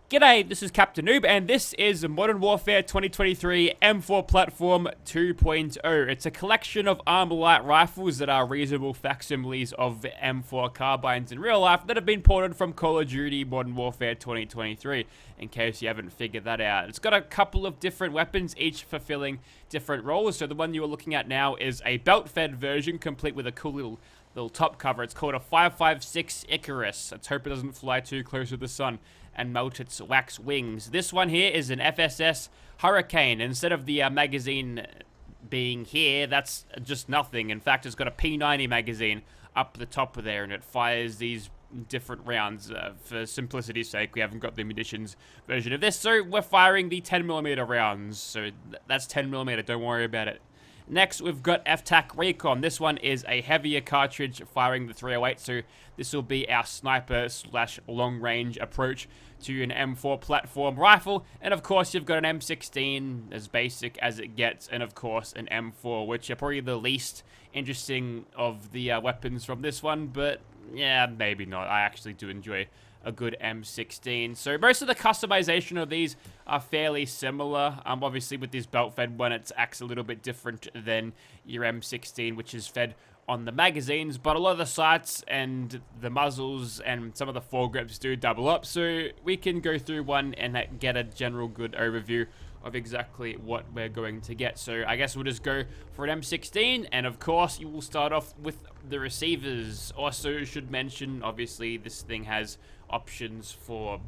G'day, this is Captainoob, and this is Modern Warfare 2023 M4 Platform 2.0. It's a collection of Armalite rifles that are reasonable facsimiles of M4 carbines in real life that have been ported from Call of Duty Modern Warfare 2023, in case you haven't figured that out. It's got a couple of different weapons, each fulfilling different roles. So the one you are looking at now is a belt-fed version, complete with a cool little top cover. It's called a 5.56 Icarus. Let's hope it doesn't fly too close to the sun and melt its wax wings. This one here is an FSS Hurricane. Instead of the magazine being here, that's just nothing. In fact, it's got a P90 magazine up the top of there, and it fires these different rounds. For simplicity's sake, we haven't got the munitions version of this, so we're firing the 10mm rounds. So that's 10mm, don't worry about it. Next, we've got FTAC Recon. This one is a heavier cartridge firing the 308, so this will be our sniper slash long-range approach to an M4 platform rifle. And of course, you've got an M16, as basic as it gets, and of course, an M4, which are probably the least interesting of the weapons from this one, but yeah, maybe not. I actually do enjoy a good M16. So most of the customization of these are fairly similar. Obviously with this belt-fed one, it acts a little bit different than your M16, which is fed on the magazines, but a lot of the sights and the muzzles and some of the foregrips do double up, so we can go through one and get a general good overview of exactly what we're going to get. So I guess we'll just go for an M16, and of course you will start off with the receivers. Also should mention, obviously this thing has options for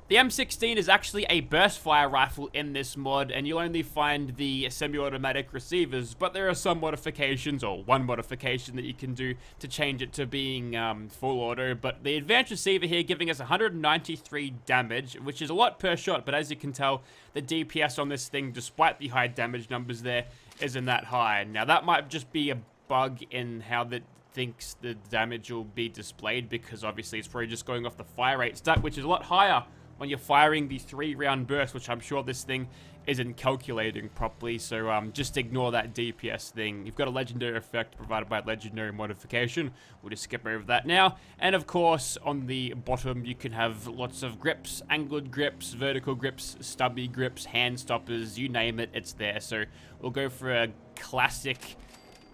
the M16 is actually a burst fire rifle in this mod, and you'll only find the semi-automatic receivers, but there are some modifications, or one modification that you can do to change it to being full auto. But the advanced receiver here giving us 193 damage, which is a lot per shot, but as you can tell, the DPS on this thing, despite the high damage numbers there, isn't that high. Now that might just be a bug in how that thinks the damage will be displayed, because obviously it's probably just going off the fire rate stat, which is a lot higher when you're firing the 3-round burst, which I'm sure this thing isn't calculating properly, so just ignore that DPS thing. You've got a legendary effect provided by legendary modification. We'll just skip over that now. And of course, on the bottom, you can have lots of grips, angled grips, vertical grips, stubby grips, hand stoppers, you name it, it's there. So we'll go for a classic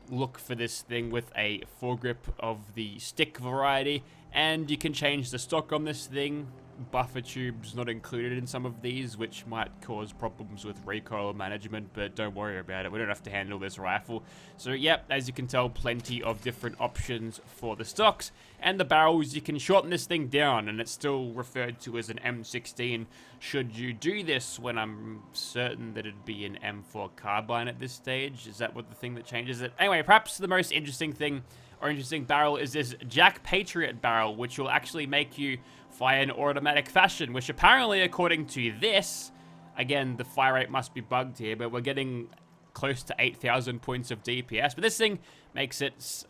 look for this thing with a foregrip of the stick variety, and you can change the stock on this thing. Buffer tubes not included in some of these, which might cause problems with recoil management, but don't worry about it. We don't have to handle this rifle. So yep, as you can tell, plenty of different options for the stocks. And the barrels, you can shorten this thing down, and it's still referred to as an M16 should you do this, when I'm certain that it'd be an M4 carbine at this stage. Is that what the thing that changes it? Anyway, perhaps the most interesting thing, or interesting barrel, is this Jack Patriot barrel, which will actually make you fire in automatic fashion, which apparently, according to this, again, the fire rate must be bugged here, but we're getting close to 8,000 points of DPS. But this thing makes it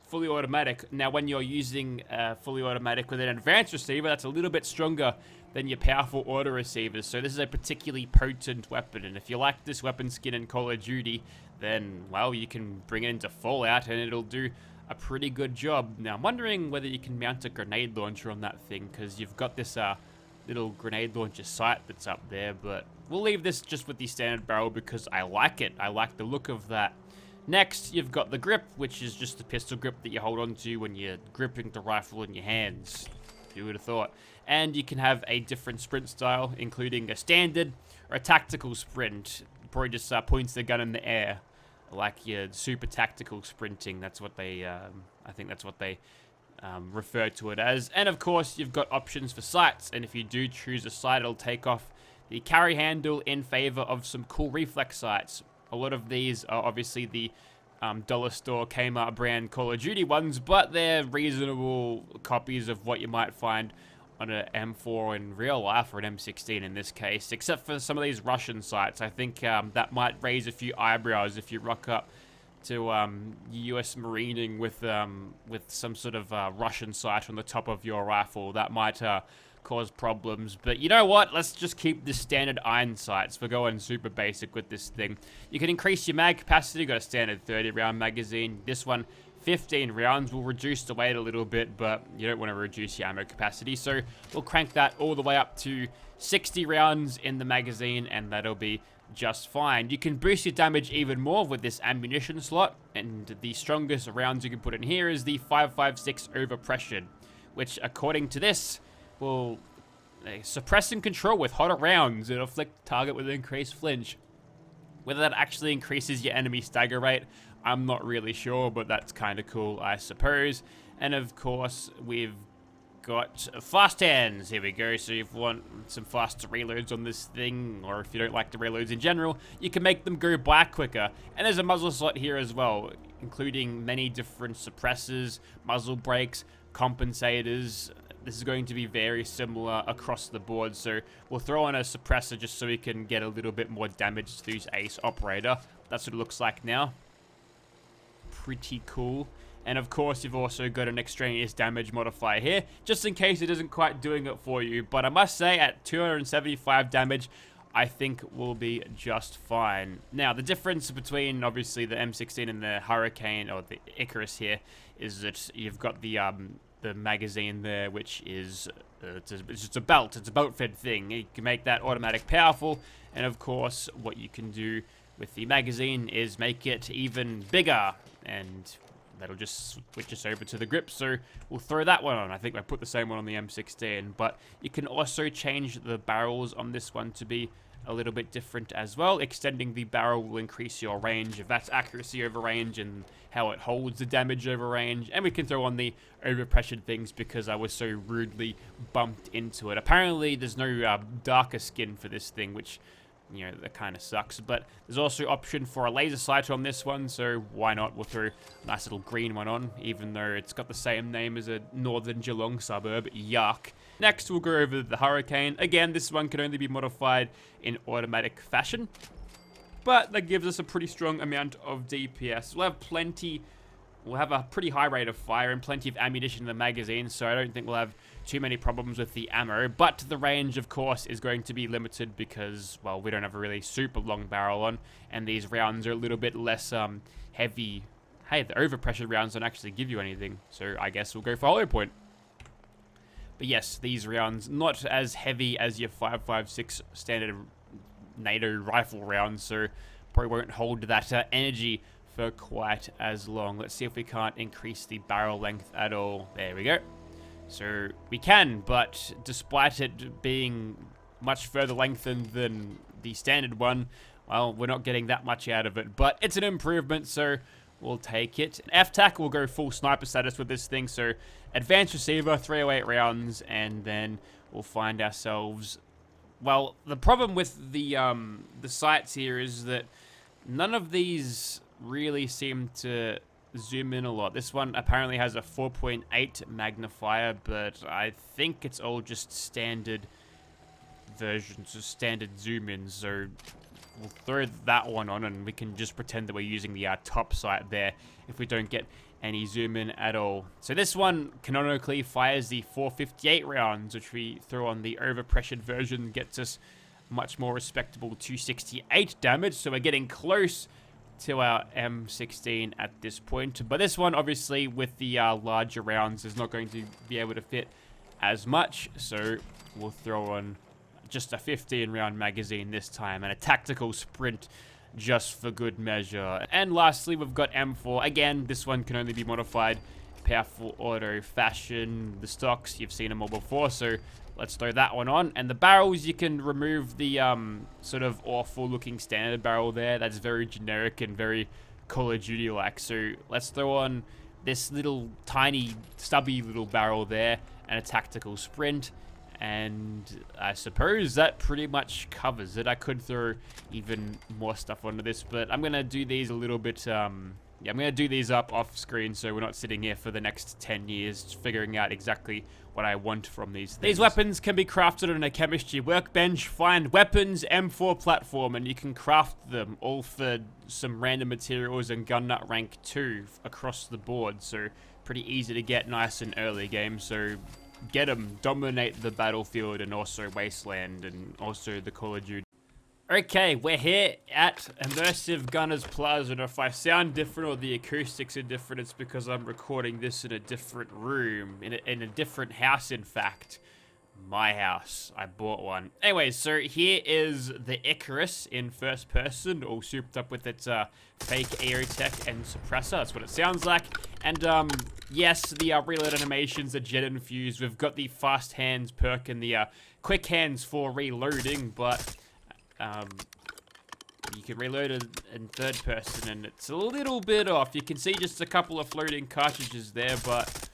fully automatic. Now, when you're using fully automatic with an advanced receiver, that's a little bit stronger than your powerful auto receivers. So this is a particularly potent weapon. And if you like this weapon skin in Call of Duty, then, well, you can bring it into Fallout and it'll do a pretty good job. Now, I'm wondering whether you can mount a grenade launcher on that thing, because you've got this little grenade launcher sight that's up there, but we'll leave this just with the standard barrel because I like it. I like the look of that. Next, you've got the grip, which is just the pistol grip that you hold onto when you're gripping the rifle in your hands. Who would have thought? And you can have a different sprint style, including a standard or a tactical sprint. Probably just points the gun in the air, like your super tactical sprinting. That's what they, I think that's what they refer to it as. And of course, you've got options for sights, and if you do choose a sight, it'll take off the carry handle in favor of some cool reflex sights. A lot of these are obviously the dollar store Kmart brand Call of Duty ones, but they're reasonable copies of what you might find on an M4 in real life, or an M16 in this case, except for some of these Russian sites. I think that might raise a few eyebrows if you rock up to US Marining with some sort of Russian sight on the top of your rifle. That might cause problems, but you know what? Let's just keep the standard iron sights. We're going super basic with this thing. You can increase your mag capacity. Got a standard 30-round magazine. This one 15 rounds will reduce the weight a little bit, but you don't want to reduce your ammo capacity, so we'll crank that all the way up to 60 rounds in the magazine, and that'll be just fine. You can boost your damage even more with this ammunition slot, and the strongest rounds you can put in here is the 5.56 overpressured, which according to this will suppress and control with hotter rounds and afflict the target with increased flinch. Whether that actually increases your enemy stagger rate, I'm not really sure, but that's kind of cool, I suppose. And of course, we've got fast hands. Here we go. So if you want some faster reloads on this thing, or if you don't like the reloads in general, you can make them go by quicker. And there's a muzzle slot here as well, including many different suppressors, muzzle brakes, compensators. This is going to be very similar across the board, so we'll throw on a suppressor just so we can get a little bit more damage to use Ace Operator. That's what it looks like now. Pretty cool. And of course, you've also got an extraneous damage modifier here, just in case it isn't quite doing it for you. But I must say, at 275 damage, I think we'll be just fine. Now, the difference between, obviously, the M16 and the Hurricane, or the Icarus here, is that you've got the magazine there, which is it's just a belt. It's a belt-fed thing. You can make that automatic powerful, and of course, what you can do with the magazine is make it even bigger, and that'll just switch us over to the grip, so we'll throw that one on. I think I put the same one on the M16, but you can also change the barrels on this one to be a little bit different as well. Extending the barrel will increase your range, if that's accuracy over range and how it holds the damage over range. And we can throw on the overpressured things because I was so rudely bumped into it. Apparently there's no darker skin for this thing, which, you know, that kind of sucks. But there's also option for a laser sighter on this one, so why not? We'll throw a nice little green one on, even though it's got the same name as a northern Geelong suburb. Yuck. Next, we'll go over the Hurricane. Again, this one can only be modified in automatic fashion, but that gives us a pretty strong amount of DPS. We'll have a pretty high rate of fire and plenty of ammunition in the magazine, so I don't think we'll have too many problems with the ammo. But the range, of course, is going to be limited because, well, we don't have a really super long barrel on, and these rounds are a little bit less heavy. Hey, the overpressured rounds don't actually give you anything, so I guess we'll go for hollow point. But yes, these rounds, not as heavy as your 5.56 standard NATO rifle rounds, so probably won't hold that energy for quite as long. Let's see if we can't increase the barrel length at all. There we go. So we can, but despite it being much further lengthened than the standard one, well, we're not getting that much out of it. But it's an improvement, so we'll take it. FTAC will go full sniper status with this thing, so advanced receiver, 308 rounds, and then we'll find ourselves... Well, the problem with the sights here is that none of these really seem to zoom in a lot. This one apparently has a 4.8 magnifier, but I think it's all just standard versions of standard zoom in, so we'll throw that one on and we can just pretend that we're using the top sight there if we don't get any zoom in at all. So this one canonically fires the 458 rounds, which we throw on the overpressured version, gets us much more respectable 268 damage, so we're getting close to our M16 at this point. But this one, obviously, with the larger rounds, is not going to be able to fit as much, so we'll throw on just a 15-round magazine this time, and a tactical sprint just for good measure. And lastly, we've got M4. Again, this one can only be modified powerful auto fashion. The stocks, you've seen them all before, so let's throw that one on. And the barrels, you can remove the sort of awful looking standard barrel there. That's very generic and very Call of Duty like. So let's throw on this little tiny stubby little barrel there and a tactical sprint. And I suppose that pretty much covers it. I could throw even more stuff onto this, but I'm going to do these a little bit, yeah, I'm going to do these up off screen so we're not sitting here for the next 10 years figuring out exactly what I want from these things. These weapons can be crafted on a chemistry workbench. Find weapons M4 platform and you can craft them all for some random materials and gun nut rank 2 across the board. So pretty easy to get nice and early game. So get them, dominate the battlefield and also Wasteland and also the Call of Duty. Okay, we're here at Immersive Gunners Plaza, and if I sound different or the acoustics are different, it's because I'm recording this in a different room, in a different house, in fact. My house. I bought one. Anyway, so here is the Icarus in first person, all souped up with its fake aerotech and suppressor. That's what it sounds like. And yes, the reload animations are jet infused. We've got the fast hands perk and the quick hands for reloading, but you can reload it in third person, and it's a little bit off. You can see just a couple of floating cartridges there, but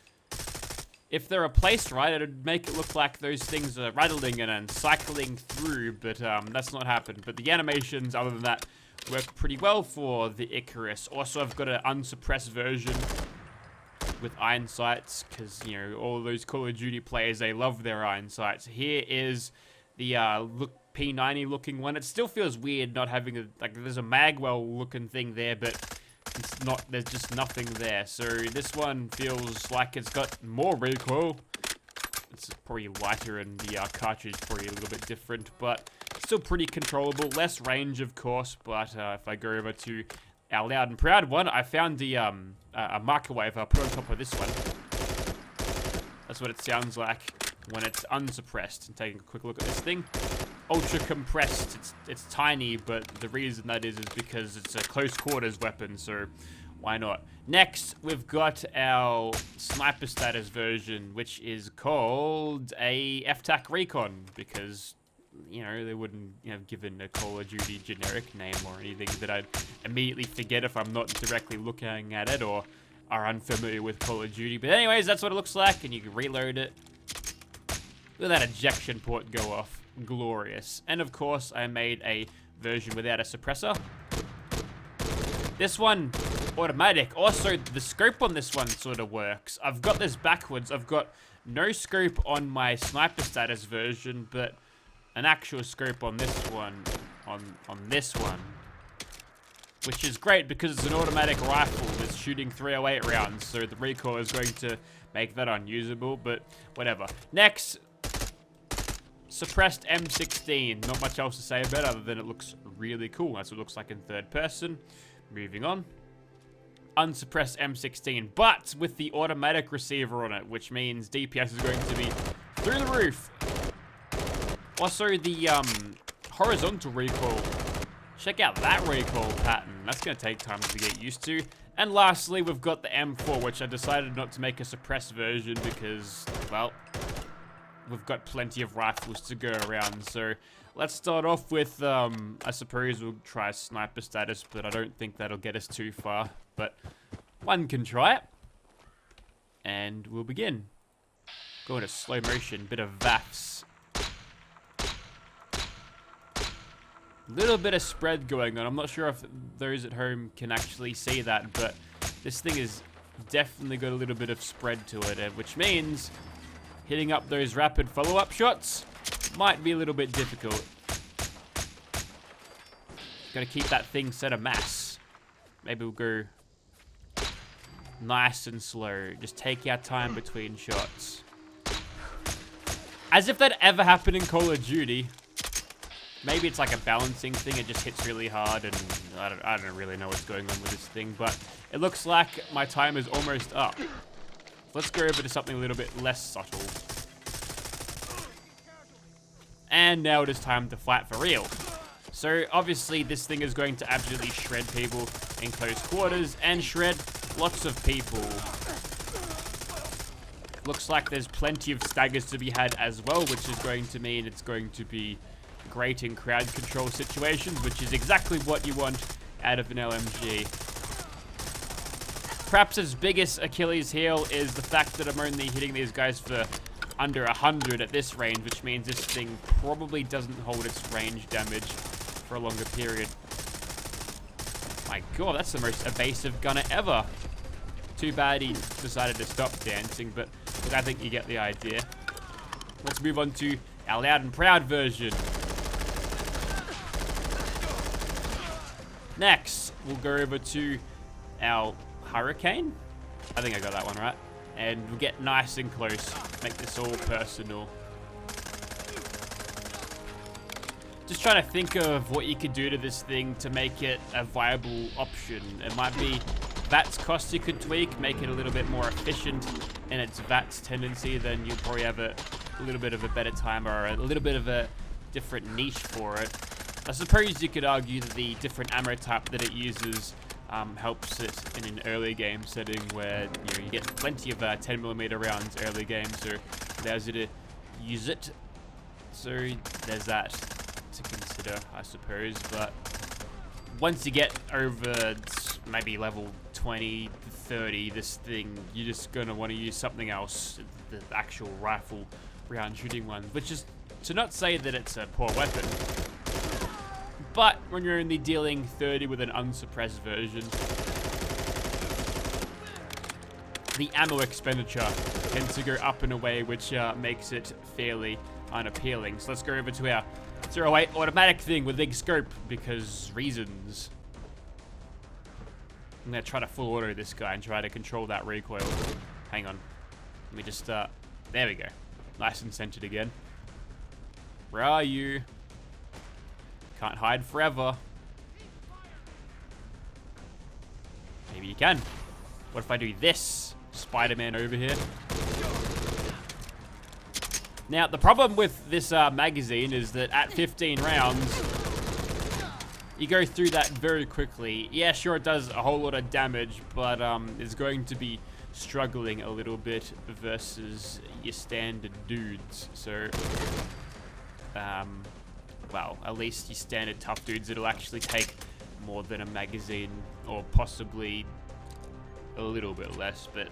if they're placed right, it'd make it look like those things are rattling and cycling through, but that's not happened. But the animations, other than that, work pretty well for the Icarus. Also, I've got an unsuppressed version with iron sights, because, you know, all those Call of Duty players, they love their iron sights. Here is the P90 looking one. It still feels weird not having a, like, there's a magwell looking thing there, but it's not, there's just nothing there. So this one feels like it's got more recoil. It's probably lighter, and the cartridge probably a little bit different, but still pretty controllable. Less range, of course, but if I go over to our loud and proud one, I found the a microwave I put on top of this one. That's what it sounds like when it's unsuppressed. And taking a quick look at this thing. Ultra compressed. It's tiny, but the reason that is because it's a close quarters weapon, so why not? Next, we've got our sniper status version, which is called a FTAC Recon, because, you know, they wouldn't have given a Call of Duty generic name or anything that I'd immediately forget if I'm not directly looking at it or are unfamiliar with Call of Duty. But anyways, that's what it looks like, and you can reload it. Look at that ejection port go off. Glorious. And of course, I made a version without a suppressor. This one, automatic. Also, the scope on this one sort of works. I've got this backwards. I've got no scope on my sniper status version, but an actual scope on this one, on this one. Which is great because it's an automatic rifle that's shooting 308 rounds, so the recoil is going to make that unusable, but whatever. Next, suppressed M16. Not much else to say about it other than it looks really cool. That's what it looks like in third person. Moving on. Unsuppressed M16, but with the automatic receiver on it, which means DPS is going to be through the roof. Also, the horizontal recoil. Check out that recoil pattern. That's going to take time to get used to. And lastly, we've got the M4, which I decided not to make a suppressed version because, well, we've got plenty of rifles to go around. So let's start off with, I suppose we'll try sniper status, but I don't think that'll get us too far. But one can try it. And we'll begin. Go into slow motion, bit of VAFs. Little bit of spread going on. I'm not sure if those at home can actually see that, but this thing has definitely got a little bit of spread to it, which means hitting up those rapid follow-up shots might be a little bit difficult. Gotta keep that thing set a mass. Maybe we'll go nice and slow. Just take our time between shots. As if that ever happened in Call of Duty. Maybe it's like a balancing thing, it just hits really hard, and I don't really know what's going on with this thing, but it looks like my time is almost up. Let's go over to something a little bit less subtle. And now it is time to fight for real. So obviously this thing is going to absolutely shred people in close quarters and shred lots of people. Looks like there's plenty of staggers to be had as well, which is going to mean it's going to be great in crowd control situations, which is exactly what you want out of an LMG. Perhaps its biggest Achilles heel is the fact that I'm only hitting these guys for under 100 at this range, which means this thing probably doesn't hold its range damage for a longer period. My god, that's the most evasive gunner ever. Too bad he decided to stop dancing, but look, I think you get the idea. Let's move on to our loud and proud version. Next, we'll go over to our Hurricane. I think I got that one right. And we'll get nice and close. Make this all personal. Just trying to think of what you could do to this thing to make it a viable option. It might be VATS cost you could tweak, make it a little bit more efficient in its VATS tendency, then you'll probably have a little bit of a better time or a little bit of a different niche for it. I suppose you could argue that the different ammo type that it uses helps it in an early game setting where you get plenty of 10mm rounds early game, so it allows you to use it. So there's that to consider, I suppose. But once you get over maybe level 20 to 30, this thing, you're just gonna want to use something else, the actual rifle round shooting one, which is to not say that it's a poor weapon, but when you're only dealing 30 with an unsuppressed version, the ammo expenditure tends to go up in a way which makes it fairly unappealing. So let's go over to our 08 automatic thing with big scope because reasons. I'm gonna try to full auto this guy and try to control that recoil. Hang on. Let me just, there we go. Nice and centered again. Where are you? Can't hide forever. Maybe you can. What if I do this? Spider-Man over here. Now, the problem with this magazine is that at 15 rounds, you go through that very quickly. Yeah, sure, it does a whole lot of damage, but it's going to be struggling a little bit versus your standard dudes. So, well, at least your standard tough dudes, it'll actually take more than a magazine, or possibly a little bit less. But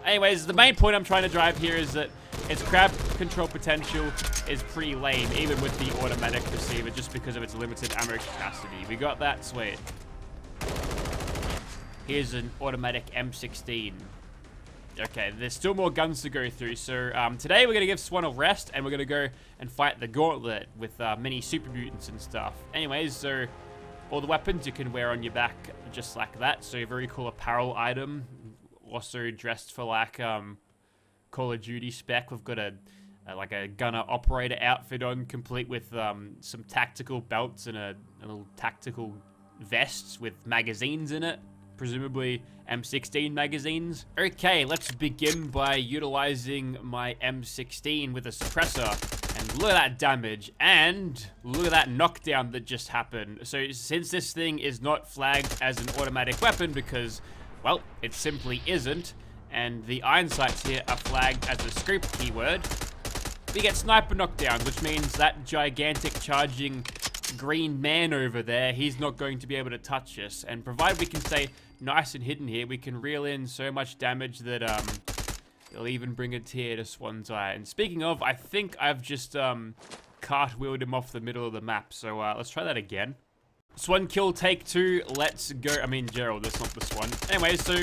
anyways, the main point I'm trying to drive here is that its crowd control potential is pretty lame, even with the automatic receiver, just because of its limited ammo capacity. We got that, sweet. Here's an automatic M16. Okay, there's still more guns to go through. So today we're going to give Swan a rest, and we're going to go and fight the Gauntlet with many super mutants and stuff. Anyways, so all the weapons you can wear on your back just like that. So a very cool apparel item. Also dressed for like Call of Duty spec. We've got a like a gunner operator outfit on, complete with some tactical belts and a little tactical vest with magazines in it. Presumably M16 magazines. Okay, let's begin by utilizing my M16 with a suppressor. And look at that damage. And look at that knockdown that just happened. So since this thing is not flagged as an automatic weapon because, well, it simply isn't, and the iron sights here are flagged as a script keyword, we get sniper knockdown, which means that gigantic charging green man over there, he's not going to be able to touch us. And provided we can stay nice and hidden here, we can reel in so much damage that it'll even bring a tear to Swan's eye. And speaking of, I think I've just cartwheeled him off the middle of the map. So let's try that again. Swan kill, take 2. Let's go. I mean, Gerald, that's not the Swan. Anyway, so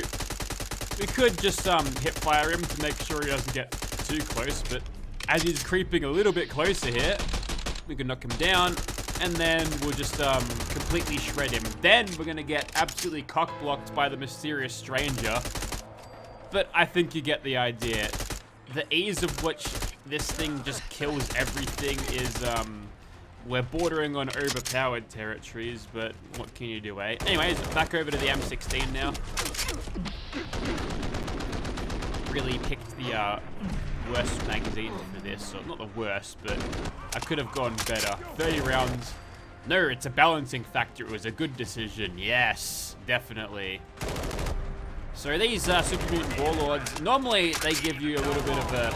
we could just hip fire him to make sure he doesn't get too close. But as he's creeping a little bit closer here, we can knock him down. And then we'll just completely shred him. Then we're going to get absolutely cock-blocked by the mysterious stranger. But I think you get the idea. The ease of which this thing just kills everything is, we're bordering on overpowered territories, but what can you do, eh? Anyways, back over to the M16 now. Really picked the worst magazine for this, or not the worst, but I could have gone better. 30 rounds. No, it's a balancing factor. It was a good decision. Yes, definitely. So these Super Mutant Warlords, normally they give you a little bit of a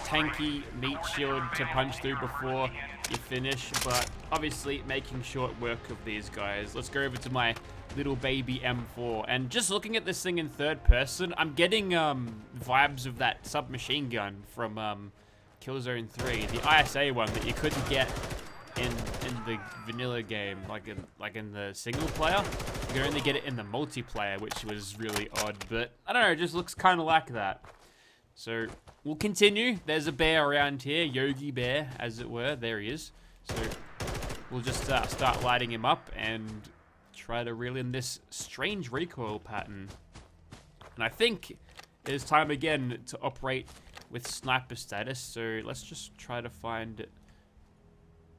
tanky meat shield to punch through before you finish, but obviously making short work of these guys. Let's go over to my little baby M4, and just looking at this thing in third person, I'm getting vibes of that submachine gun from Killzone 3, the ISA one that you couldn't get in the vanilla game, like in the single player. You could only get it in the multiplayer, which was really odd, but I don't know, it just looks kind of like that. So we'll continue. There's a bear around here, Yogi Bear, as it were. There he is. So we'll just start lighting him up and try to reel in this strange recoil pattern. And I think it is time again to operate with sniper status. So let's just try to find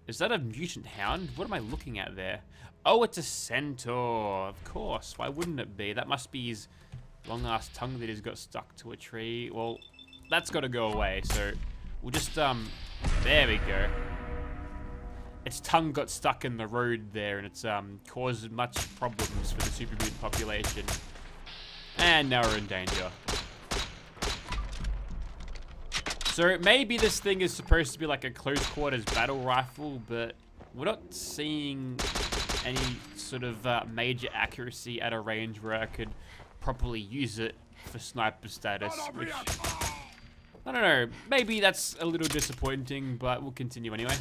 Is that a mutant hound? What am I looking at there? Oh, it's a centaur. Of course. Why wouldn't it be? That must be his long-ass tongue that he's got stuck to a tree. Well, that's got to go away. So we'll just, there we go. Its tongue got stuck in the road there, and it's caused much problems for the super mutant population. And now we're in danger. So maybe this thing is supposed to be like a close quarters battle rifle, but we're not seeing any sort of major accuracy at a range where I could properly use it for sniper status, which, I don't know, maybe that's a little disappointing, but we'll continue anyway.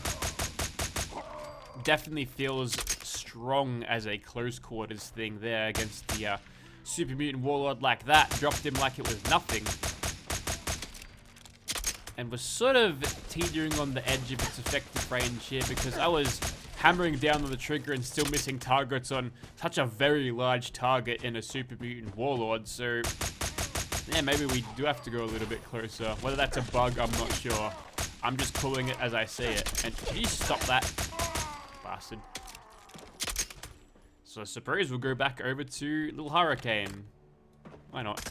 Definitely feels strong as a close quarters thing there against the super mutant warlord like that. Dropped him like it was nothing. And was sort of teetering on the edge of its effective range here because I was hammering down on the trigger and still missing targets on such a very large target in a super mutant warlord. So, yeah, maybe we do have to go a little bit closer. Whether that's a bug, I'm not sure. I'm just calling it as I see it. And can you stop that? Bastard. So I suppose we'll go back over to Little Hurricane. Why not?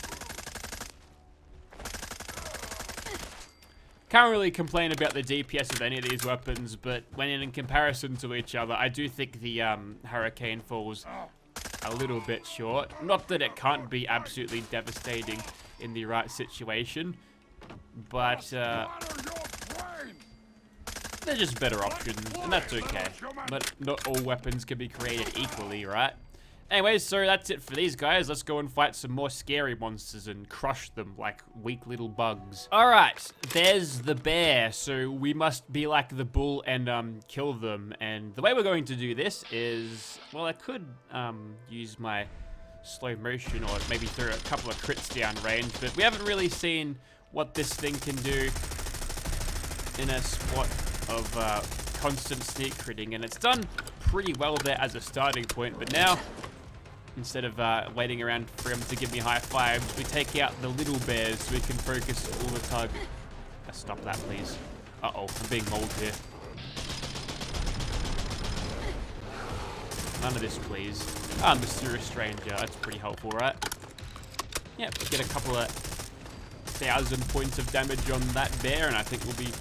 Can't really complain about the DPS of any of these weapons, but when in comparison to each other, I do think the Hurricane falls a little bit short. Not that it can't be absolutely devastating in the right situation, but they're just better options, and that's okay. But not all weapons can be created equally, right? Anyways, so that's it for these guys. Let's go and fight some more scary monsters and crush them like weak little bugs. Alright, there's the bear. So we must be like the bull and kill them. And the way we're going to do this is, well, I could use my slow motion or maybe throw a couple of crits down range, but we haven't really seen what this thing can do in a spot of constant sneak critting, and it's done pretty well there as a starting point, but now instead of waiting around for him to give me high fives, we take out the little bears so we can focus all the target. Stop that, please. Uh-oh, I'm being mauled here. None of this, please. Ah, Mysterious Stranger. That's pretty helpful, right? Yep, get a couple of 1,000 points of damage on that bear, and I think we'll be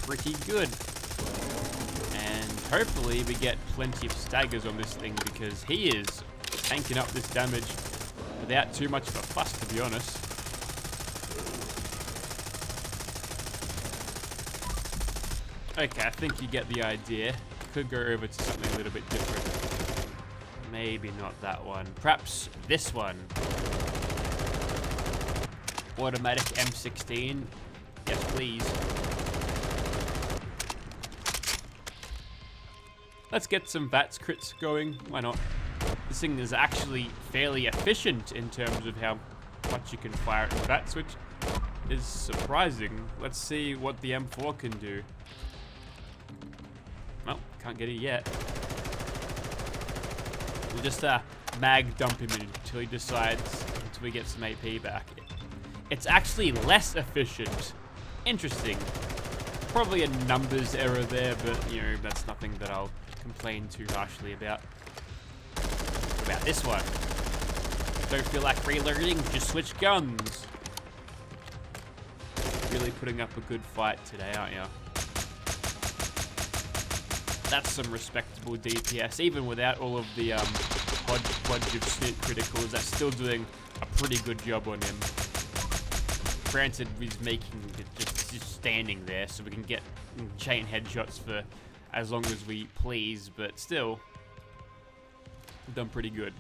pretty good. And hopefully we get plenty of staggers on this thing because he is tanking up this damage without too much of a fuss, to be honest. Okay, I think you get the idea. Could go over to something a little bit different. Maybe not that one. Perhaps this one. Automatic M16. Yes, please. Let's get some VATS crits going. Why not? This thing is actually fairly efficient in terms of how much you can fire at VATS, which is surprising. Let's see what the M4 can do. Well, can't get it yet. We'll just mag dump him until he decides, until we get some AP back. It's actually less efficient. Interesting. Probably a numbers error there, but, you know, that's nothing that I'll complain too harshly about. What about this one? Don't feel like reloading? Just switch guns. Really putting up a good fight today, aren't you? That's some respectable DPS, even without all of the hodgepodge of sneak criticals. That's still doing a pretty good job on him. Granted, he's making it just standing there, so we can get chain headshots for as long as we please, but still, we've done pretty good.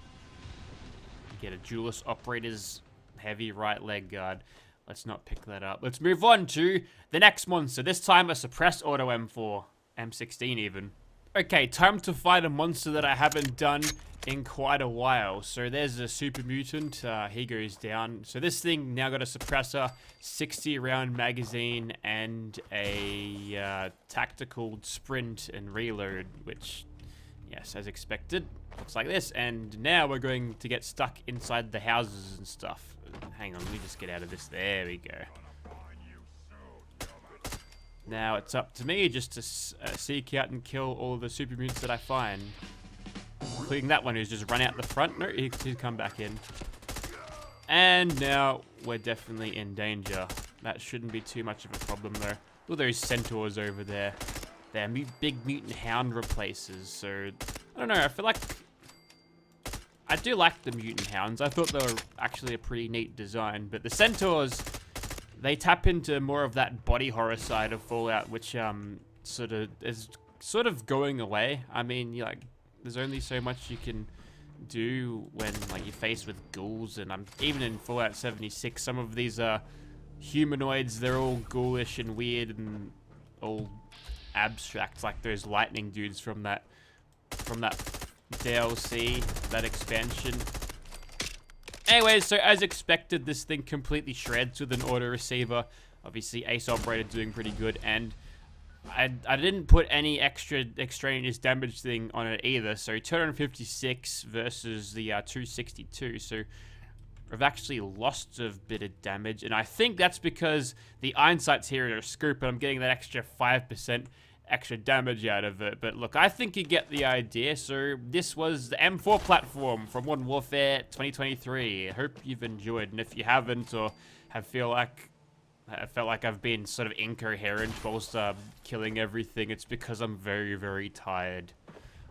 Get a duelist operator's heavy right leg guard. Let's not pick that up. Let's move on to the next monster. This time a suppressed auto M4. M16 even. Okay, time to fight a monster that I haven't done in quite a while. So there's a super mutant. He goes down. So this thing now got a suppressor, 60 round magazine, and a tactical sprint and reload, which, yes, as expected, looks like this. And now we're going to get stuck inside the houses and stuff. Hang on, let me just get out of this. There we go. Now it's up to me just to seek out and kill all of the super mutants that I find. Including that one who's just run out the front. No, he's come back in. And now we're definitely in danger. That shouldn't be too much of a problem though. Look at those centaurs over there. They're big mutant hound replacers, so I don't know, I feel like I do like the mutant hounds. I thought they were actually a pretty neat design, but the centaurs, they tap into more of that body horror side of Fallout, which is sort of going away. I mean, there's only so much you can do when you're faced with ghouls, and even in Fallout 76, some of these humanoids, they're all ghoulish and weird and all abstract, like those lightning dudes from that DLC, that expansion. Anyways, so as expected, this thing completely shreds with an auto receiver. Obviously, Ace Operator doing pretty good, and I didn't put any extra extraneous damage thing on it either. So 256 versus the 262. So I've actually lost a bit of damage, and I think that's because the Einsight's here at a scoop, and I'm getting that extra 5% extra damage out of it. But look, I think you get the idea. So this was the M4 platform from Modern Warfare 2023. I hope you've enjoyed, and if you haven't, or I felt like I've been sort of incoherent whilst killing everything, it's because I'm very, very tired.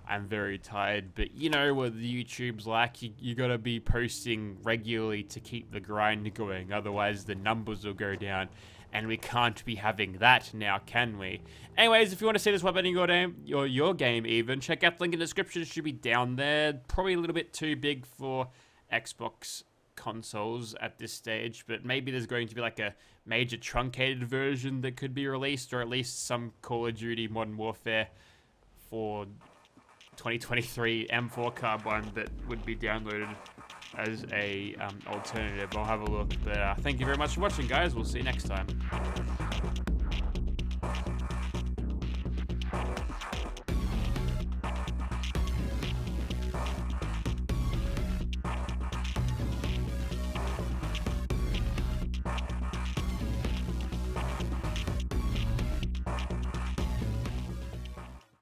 I'm very tired, but you know what the YouTube's like. You gotta be posting regularly to keep the grind going, otherwise the numbers will go down, and we can't be having that now, can we? Anyways, if you want to see this weapon in your game even, check out the link in the description. It should be down there. Probably a little bit too big for Xbox consoles at this stage, but maybe there's going to be like a major truncated version that could be released, or at least some Call of Duty Modern Warfare for 2023 M4 Carbine that would be downloaded as a alternative. I'll have a look, but thank you very much for watching, guys. We'll see you next time.